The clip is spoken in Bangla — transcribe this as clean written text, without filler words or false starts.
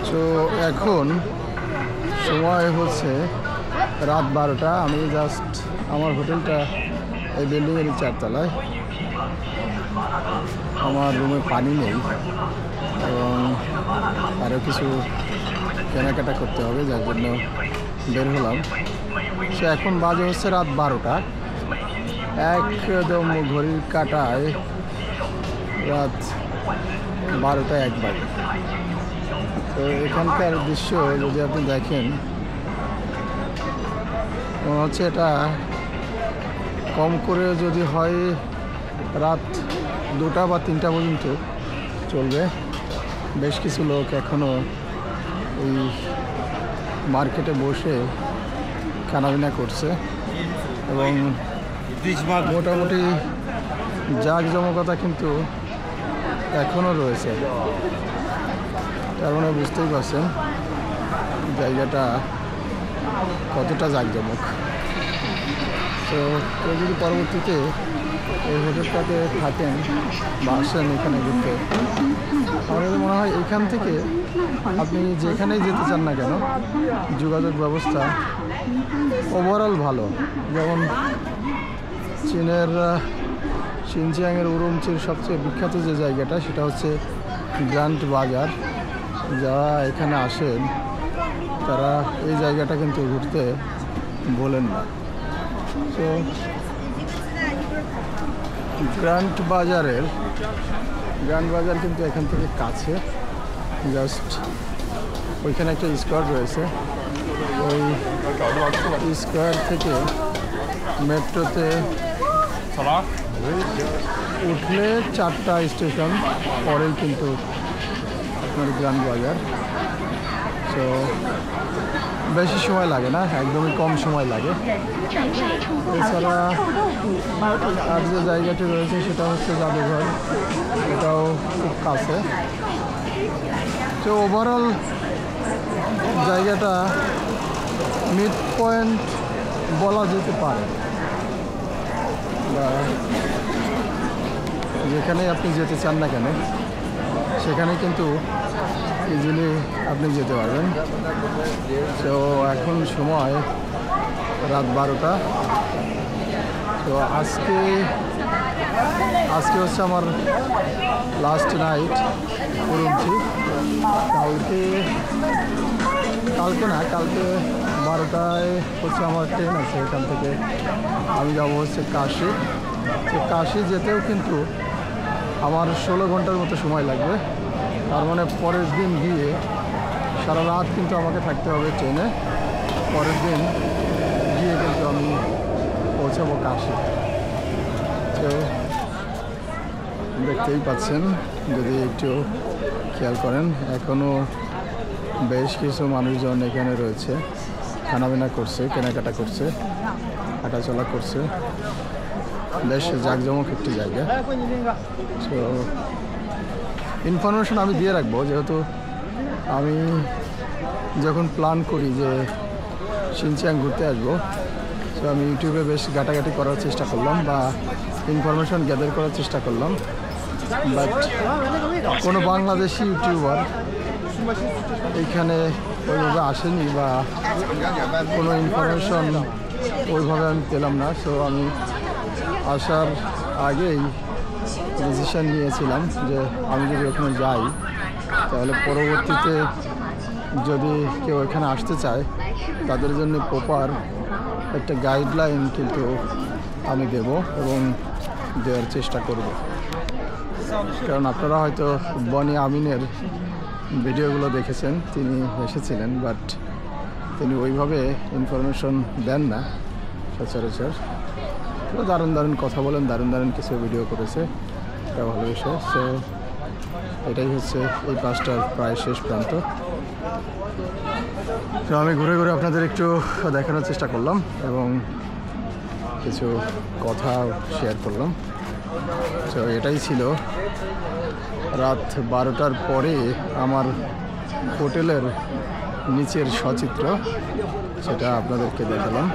তো এখন সময় হচ্ছে রাত 12টা। আমি জাস্ট আমার হোটেলটা এই বিল্ডিংয়ের 4 তলায়। আমার রুমে পানি নেই এবং আরও কিছু কেনাকাটা করতে হবে, যার জন্য বের হলাম। সে এখন বাজে হচ্ছে রাত 12টা, একদম ঘড়ির কাঁটায় রাত 12টা 1 বাজে। তো এখানকার দৃশ্য যদি আপনি দেখেন, মনে হচ্ছে এটা কম করে যদি হয় রাত 2টা বা 3টা পর্যন্ত চলবে। বেশ কিছু লোক এখনও এই মার্কেটে বসে খানাপিনা করছে এবং মোটামুটি জাঁকজমকতা কিন্তু এখনও রয়েছে। তার মানে বুঝতেই পারছেন জায়গাটা কতটা জাঁকজমক। তো কেউ যদি পরবর্তীতে এই হোটেলটাতে থাকেন বা আসেন এখানে ঘুরতে, আমার মনে হয় এখান থেকে আপনি যেখানেই যেতে চান না কেন যোগাযোগ ব্যবস্থা ওভারঅল ভালো। যেমন চীনের শিনচিয়াংয়ের উরুমচির সবচেয়ে বিখ্যাত যে জায়গাটা, সেটা হচ্ছে গ্র্যান্ড বাজার। যারা এখানে আসেন তারা এই জায়গাটা কিন্তু ঘুরতে বলেন না। তো গ্র্যান্ড বাজার কিন্তু এখান থেকে কাছে, জাস্ট ওইখানে একটা স্কোয়ার রয়েছে। ওই স্কোয়ার থেকে মেট্রোতে উঠলে 4টা স্টেশন পরেই কিন্তু আপনার গ্র্যান্ড বাজার। তো বেশি সময় লাগে না, একদমই কম সময় লাগে। এছাড়া আর যে জায়গাটি রয়েছে সেটা হচ্ছে জাদুঘর, এটাও খুব কাছে। তো ওভারঅল জায়গাটা মিড পয়েন্ট বলা যেতে পারে, বা যেখানে আপনি যেতে চান না কেন সেখানে কিন্তু ইজিলি আপনি যেতে পারবেন। তো এখন সময় রাত 12টা। তো আজকে হচ্ছে আমার লাস্ট নাইট উরুমচি। কালকে 12টায় হচ্ছে আমার ট্রেন আছে। এখান থেকে আমি যাবো হচ্ছে কাশি। তো কাশি যেতেও কিন্তু আমার 16 ঘন্টার মতো সময় লাগবে। তার মানে পরের দিন গিয়ে সারা রাত কিন্তু আমাকে থাকতে হবে ট্রেনে। পরের দিন গিয়ে কিন্তু আমি পৌঁছাবো কাশি। তো দেখতেই পাচ্ছেন, যদি একটু খেয়াল করেন, এখনও বেশ কিছু মানুষজন এখানে রয়েছে, খানাপিনা করছে, কেনাকাটা করছে, হাঁটাচলা করছে। বেশ জাঁকজমক একটি জায়গা। তো ইনফরমেশন আমি দিয়ে রাখবো, যেহেতু আমি যখন প্ল্যান করি যে শিনচিয়াং ঘুরতে আসবো, তো আমি ইউটিউবে বেশ ঘাটাঘাটি করার চেষ্টা করলাম বা ইনফরমেশন গ্যাদার করার চেষ্টা করলাম। বাট কোনো বাংলাদেশি ইউটিউবার এইখানে ওইভাবে আসেনি বা কোনো ইনফরমেশন ওইভাবে আমি পেলাম না। সো আমি আসার আগেই ডিসিশন নিয়েছিলাম যে আমি যদি ওখানে যাই, তাহলে পরবর্তীতে যদি কেউ এখানে আসতে চায় তাদের জন্য প্রপার একটা গাইডলাইন কিন্তু আমি দেব এবং দেওয়ার চেষ্টা করব। কারণ আপনারা হয়তো বনি আমিনের ভিডিওগুলো দেখেছেন, তিনি এসেছিলেন, বাট তিনি ওইভাবে ইনফরমেশন দেন না সচরাচর। তো দারুণ কথা বলেন, দারুণ কিছু ভিডিও করেছে, এটা ভালো বিষয়। সো এটাই হচ্ছে এই পাঁচটার প্রায় শেষ প্রান্ত। তো আমি ঘুরে আপনাদের একটু দেখানোর চেষ্টা করলাম এবং কিছু কথা শেয়ার করলাম। তো এটাই ছিল রাত 12টার পরে আমার হোটেলের নিচের সচিত্র, সেটা আপনাদেরকে দেখালাম।